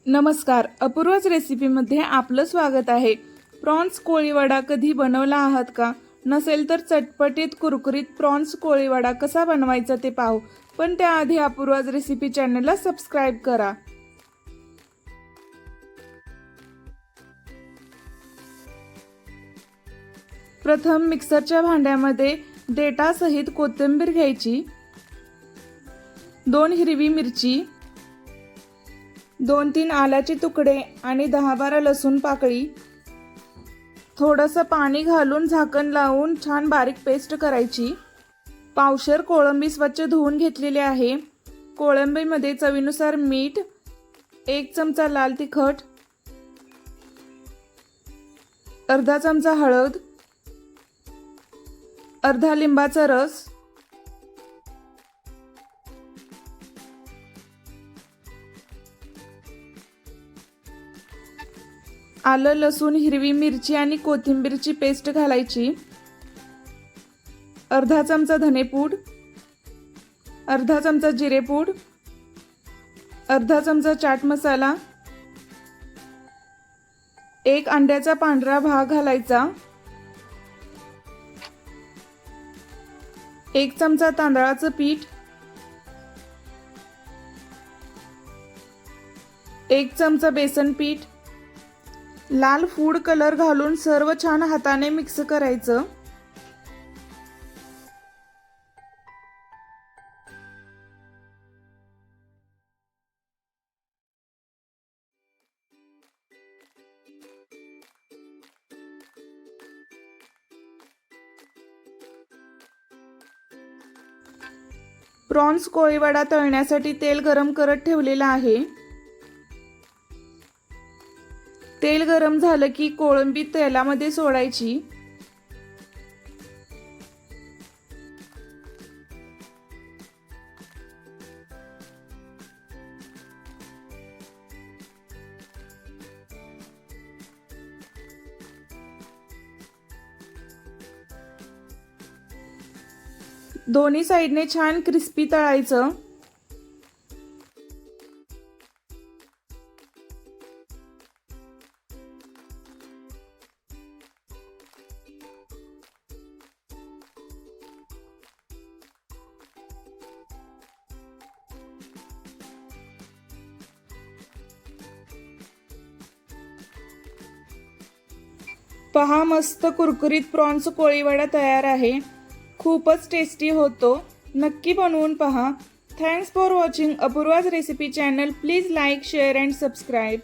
नमस्कार, अपूर्वच रेसिपीमध्ये आपलं स्वागत आहे। प्रॉन्स कोळीवडा कधी बनवला आहात का? नसेल तर चटपटीत कुरकुरीत प्रॉन्स कोळीवडा कसा बनवायचा ते पाहू। पण त्याआधी अपूर्वच रेसिपी चॅनलला सबस्क्राइब करा। प्रथम मिक्सरच्या भांड्यामध्ये देठासहित कोथिंबीर घ्यायची, 2 हिरवी मिरची, 2-3 आल्याचे तुकडे आणि 10-12 लसूण पाकळी, थोडंसं पाणी घालून झाकण लावून छान बारीक पेस्ट करायची। पावशेर कोळंबी स्वच्छ धुवून घेतलेली आहे। कोळंबीमध्ये चवीनुसार मीठ, 1 चमचा लाल तिखट, अर्धा चमचा हळद, अर्धा लिंबाचा रस, आलं लसूण हिरवी मिरची आणि कोथिंबीरची पेस्ट घालायची, अर्धा चमचा धनेपूड, अर्धा चमचा जिरेपूड, अर्धा चमचा चाट मसाला, 1 अंड्याचा पांढरा भाग घालायचा, 1 चमचा तांदळाचं पीठ, 1 चमचा बेसन पीठ, लाल फूड कलर घालून सर्व छान हाताने मिक्स करायचं। प्रॉन्स कोळीवडा तळण्यासाठी तेल गरम करत ठेवलेलं आहे। तेल गरम झालं की कोळंबी तेलामध्ये सोडायची। दोन्ही साइडने छान क्रिस्पी तळायचं। पहा, मस्त कुरकुरीत प्रॉन्स कोळीवडा तयार आहे। खूपच टेस्टी होतो, नक्की बनवून पहा। Thanks for watching Apurva's recipe channel. Please like, share and subscribe.